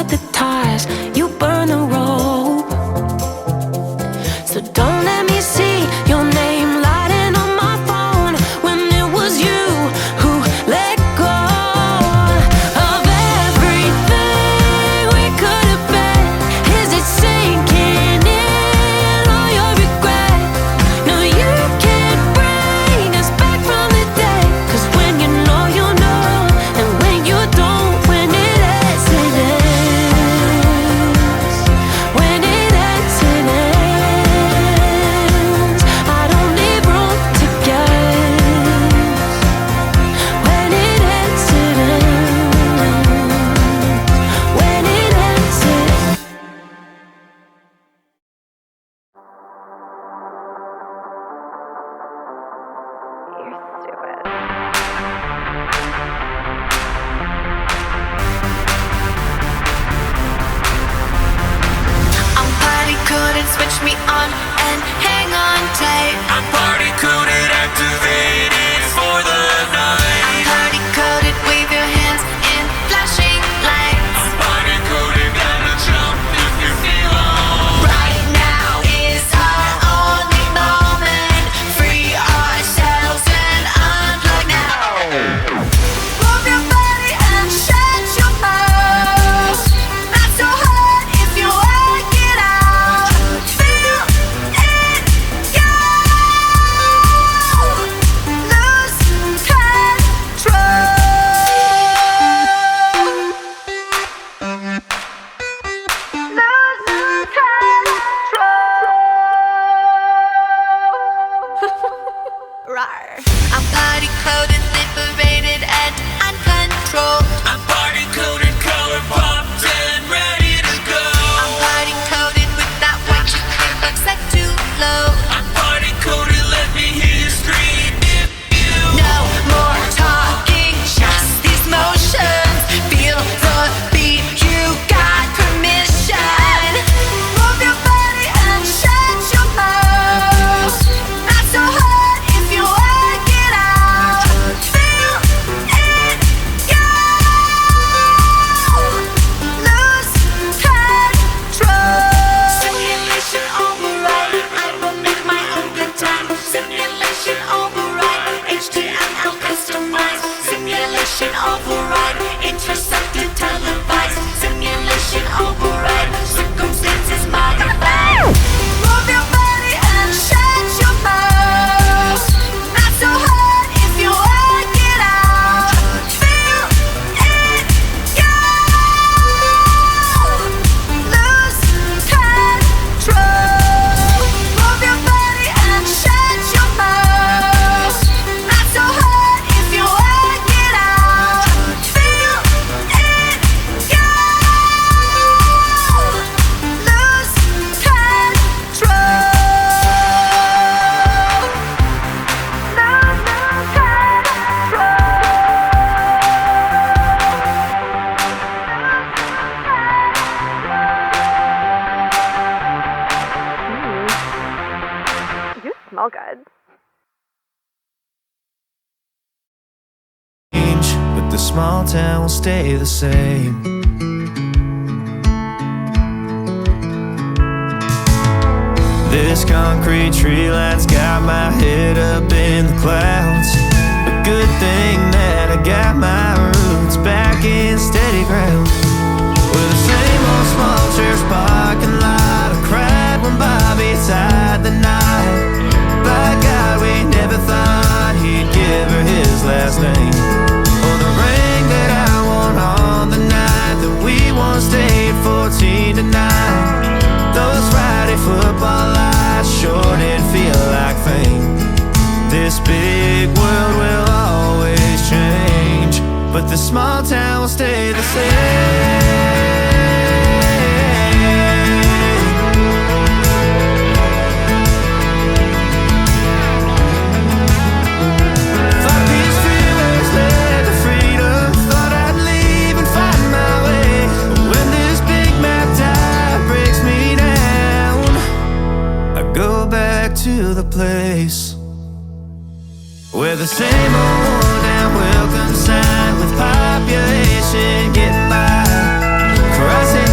cut the ties, you burn the rope. So don't let me see your name lighting on my phone when it was you who let go of everything we could have been. Is it sinking in all your regret? No, you can't bring us back from the dead. 'Cause when you know, you know, and when you don't, when it ends, it ends. When it ends, it ends. I don't leave room to guess. When it ends, it ends. When it ends, it ends. You're stupid. I'm party coded, switch me on and hang on tight. I'm party coded, activated for the night. I'm party coded, wave your hands in flashing lights. I'm party coded, gotta jump if you feel alright. Right now is our only moment. Free ourselves and unplug now. Move your body and shut your mouth. Not so hard if you work it out. Feel it go. Lose control. Lose control. Rawr. I'm party coded, liberated and uncontrolled. I'm party coded, color popped and ready to go. I'm party coded with that white chicken set too low. I'm party coded, let me hear you scream if you No more talking, just these motions. Feel the beat, you got permission. Move your body and shut your mouth. Not so hard if you work it out. Feel it go. Lose control. Simulation override. I will make my own good time. Simulation override. HTML customize. Simulation override. Intercepted, televised. Simulation override. Circumstances modified. Move your body and shut your mouth. Not so hard if you work it out. Feel it go. Lose control. Move your body and shut your mouth. Not so hard if you work it out. Feel it go. Lose control. You smell good. Change, but the small town will stay the same. This concrete tree line's got my head up in the clouds. A good thing that I got my roots back in steady ground. With the same old small church parking lot, I cried when Bobby tied the knot. By God, we never thought he'd give her his last name, or the ring that I won on the night that we once stayed 14 to 9. Those Friday football lights sure did feel like fame. This big world will always change, but the small town will stay the same. Thought these freeways led to freedom. Thought I'd leave and find my way. But when this big map tide breaks me down, I go back to the place where the same old worn down welcome sign with population getting by. Crossing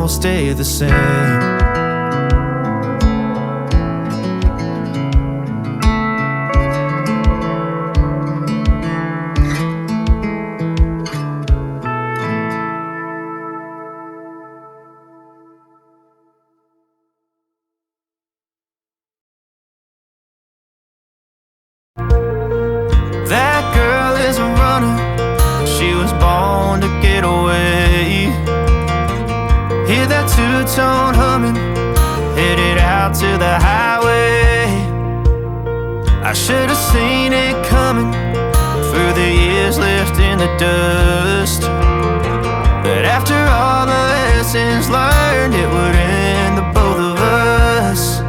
stay the same. That girl is a runner, she was born to get away. Hear that two-tone humming, headed out to the highway. I should have seen it coming through the years left in the dust, that after all the lessons learned, it would end the both of us.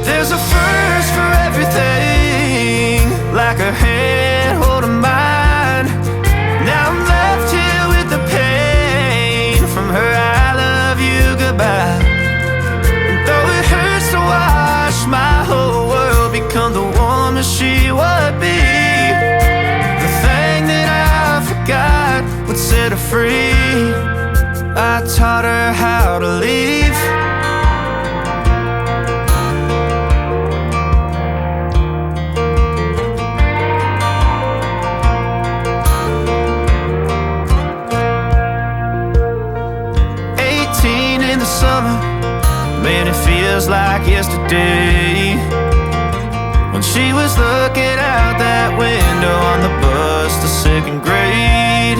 There's a first for everything, like a hand holding mine. Now I'm left here with the pain from her I love you goodbye. And though it hurts to watch my whole world become the woman she would be, the thing that I forgot would set her free. I taught her how to leave. 18 in the summer, man, it feels like yesterday, when she was looking out that window on the bus to second grade.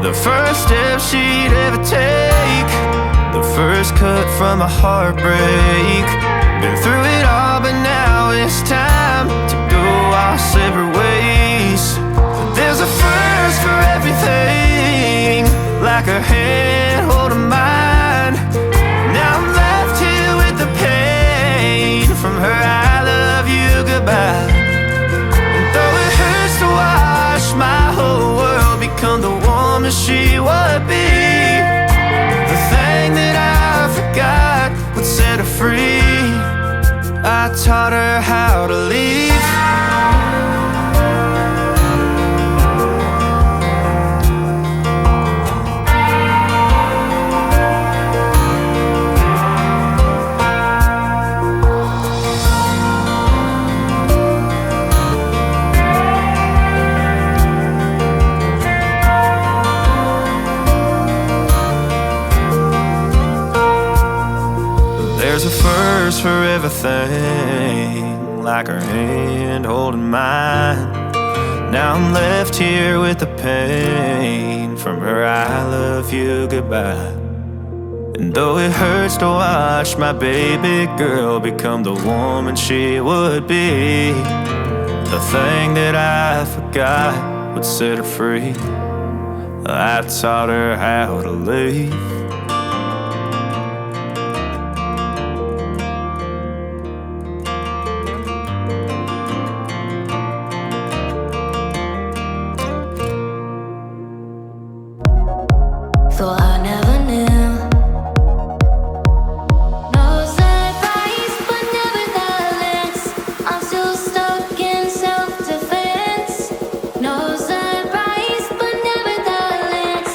The first step she'd ever take, the first cut from a heartbreak. Been through it all, but now it's time to go our separate ways. But there's a first for everything, like her hand holding mine. Now I'm left here with the pain from her I love you goodbye. And though it hurts to watch my whole world become the woman she would be, the thing that I forgot would set her free. I taught her how to leave. There's a first for everything, like her hand holding mine. Now I'm left here with the pain from her I love you goodbye. And though it hurts to watch my baby girl become the woman she would be, the thing that I forgot would set her free. I taught her how to leave. Thought I never knew. No surprise, but nevertheless, I'm still stuck in self-defense. No surprise, but nevertheless,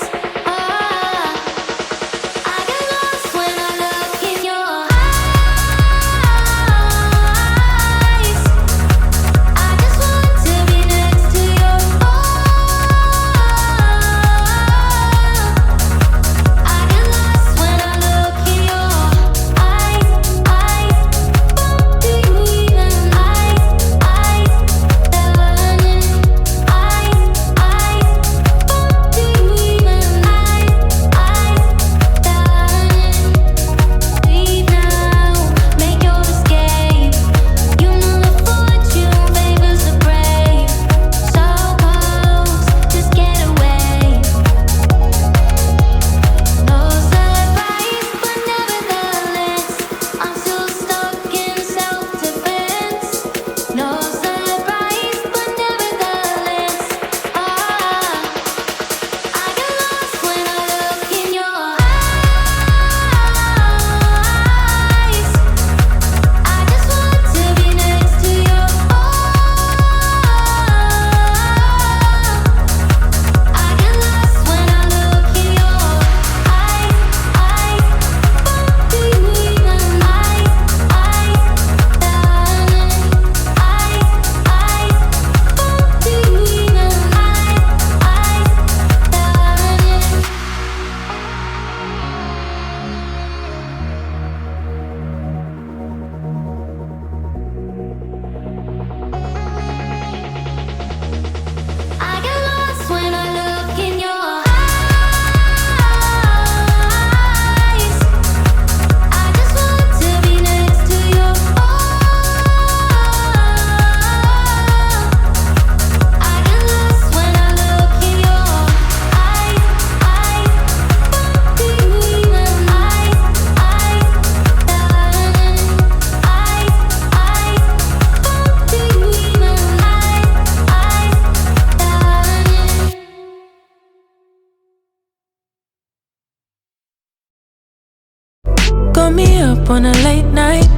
up on a late night.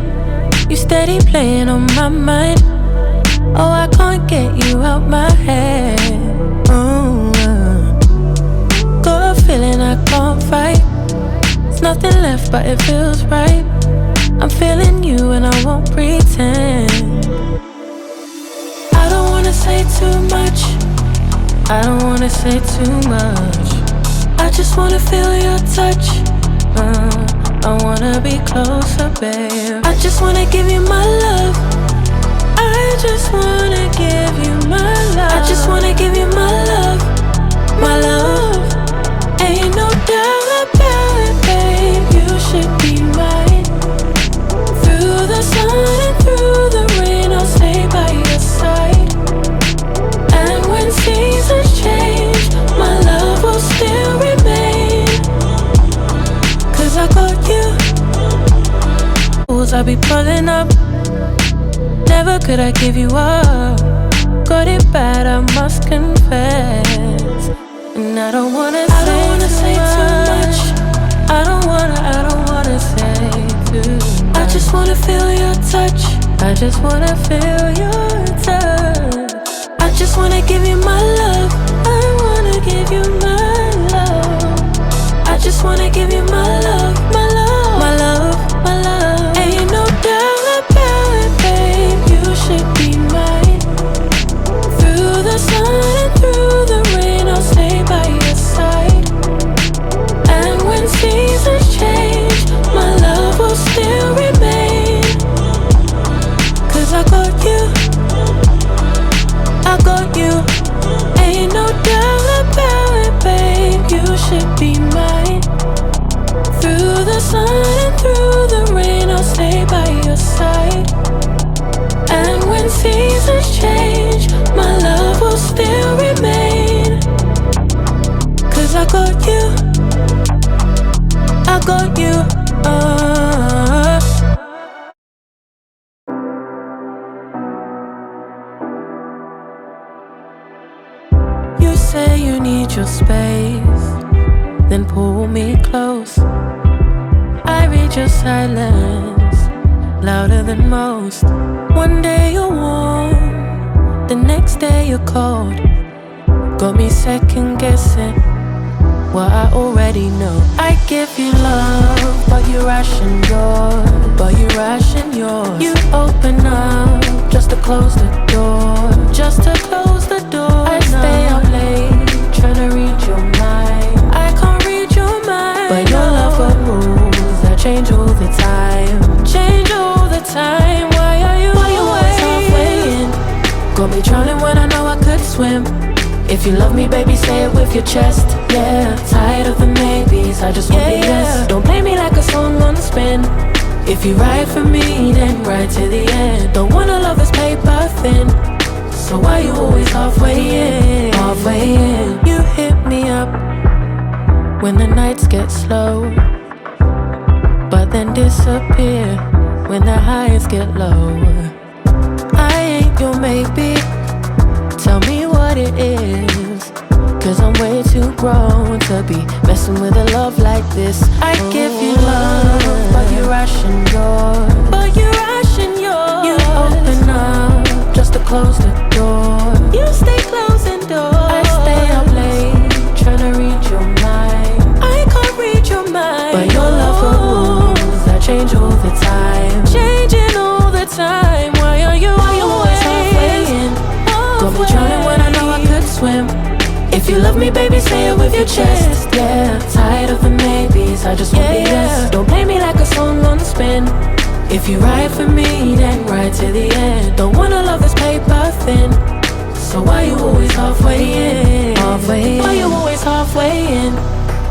You steady playing on my mind. Oh, I can't get you out my head. Got a feeling I can't fight. There's nothing left but it feels right. I'm feeling you and I won't pretend. I don't wanna say too much. I don't wanna say too much. I just wanna feel your touch. I wanna be closer, babe. I just wanna give you my love. I just wanna give you my love. I just wanna give you my love. My love. Ain't no doubt about it, babe. You should be mine. Through the sun and through the rain, I'll stay by your side. And when seasons change, my love will still remain. Cause I got you. Fools I be pulling up. Never could I give you up. Got it bad, I must confess. And I don't wanna say too much. I don't wanna say too much. I just wanna feel your touch. I just wanna feel your touch. I just wanna give you my love. I wanna give you my love. I just wanna give you my love, my love, my love, my love. Ain't no doubt about it, babe. You should be mine. Through the sun and through the rain, I'll stay by your side. And when seasons change, my love will still remain. Cause I got you. I got you. Ain't no doubt about it, babe. You should be mine. Through the sun and through the rain, I'll stay by your side. And when seasons change, my love will still remain. Cause I got you. I got you. You say you need your space, then pull me close. I read your silence, louder than most. One day you're warm, the next day you're cold. Got me second guessing what I already know. I give you love, but you ration yours. But you ration yours. You open up just to close the door. Just to close the door. I stay up late, trying to read your mind. I can't read your mind. But your love got rules that change all the time. Change all the time. Why are you always halfway in? Got me drowning when I know I could swim. If you love me, baby, say it with your chest. Yeah, tired of the maybes, I just want the yes. Don't play me like a song on spin. If you ride for me, then ride to the end. Don't wanna love this paper thin. So why you always halfway in? Halfway in. You hit me up when the nights get slow, but then disappear when the highs get low. I ain't your maybe. Tell me what it is, cause I'm way too grown to be messing with a love like this. I give you love, but you ration yours. But you ration yours. You open up just to close the door. You stay closing doors. I stay up late, trying to read your mind. I can't read your mind. But your love for rules that change all the time. Changing all the time. Why are you always halfway in? Got me drowning when I know I could swim. If you love me, baby, say it with your chest. Yeah, tired of the maybes, I just want the yes. Don't play me like a song on spin. If you ride for me, then ride to the end. Don't wanna love this paper thin. So why you always halfway in? Halfway in. Why you always halfway in?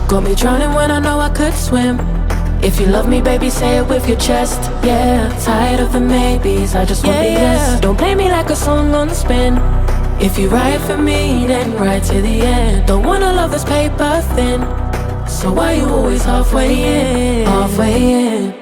Got me drowning when I know I could swim. If you love me, baby, say it with your chest. Yeah, tired of the maybes, I just want the yes. Don't play me like a song on spin. If you ride for me, then ride to the end. Don't wanna love this paper thin. So why you always halfway in? Halfway in.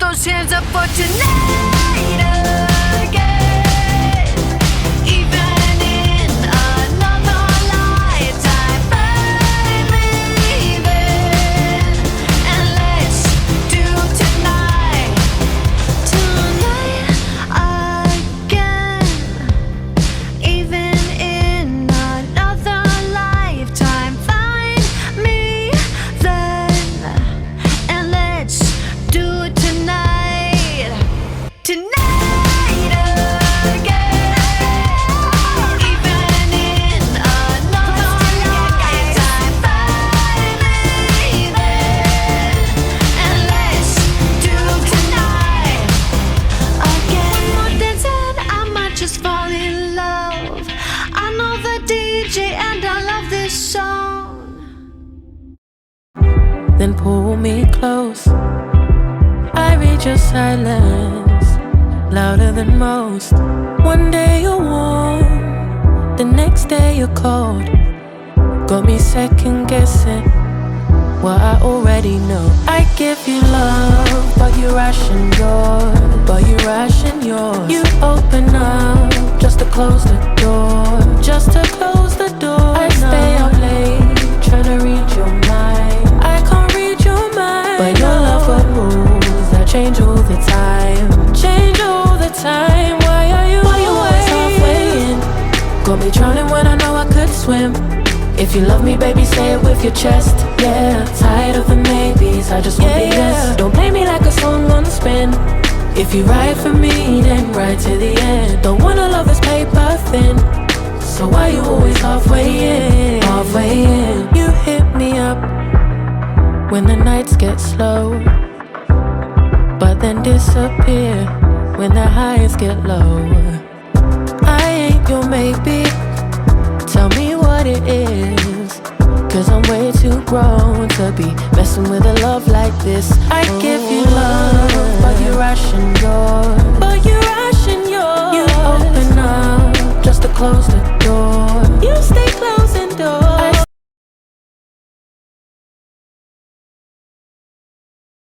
those hands up for tonight again. Even in another lifetime, find me then, and let's do tonight again. Even in another lifetime, find me then, and let's do it tonight again. Even in another lifetime, find me then, and let's do tonight again. One more dance and I might just fall in love. I know the DJ and I love this song. Then pull me close. I read your silence, louder than most. One day you're warm, the next day you're cold. Got me second guessing what I already know. I give you love, but you ration yours. You open up just to close the door. I stay up late, trying to read your mind. I can't read your mind, but your love got rules that change all the time. Why are you always halfway in? Got me drowning when I know I could swim. If you love me, baby, say it with your chest. Yeah, tired of the maybes, I just want the yes. Don't play me like a song on spin. If you ride for me, then ride to the end. Don't wanna love this paper thin. So why you always halfway in? You hit me up when the nights get slow, but then disappear when the highs get low. I ain't your maybe, tell me what it is, 'cause I'm way too grown to be messing with a love like this. I give you love, but you ration yours. You open up just to close the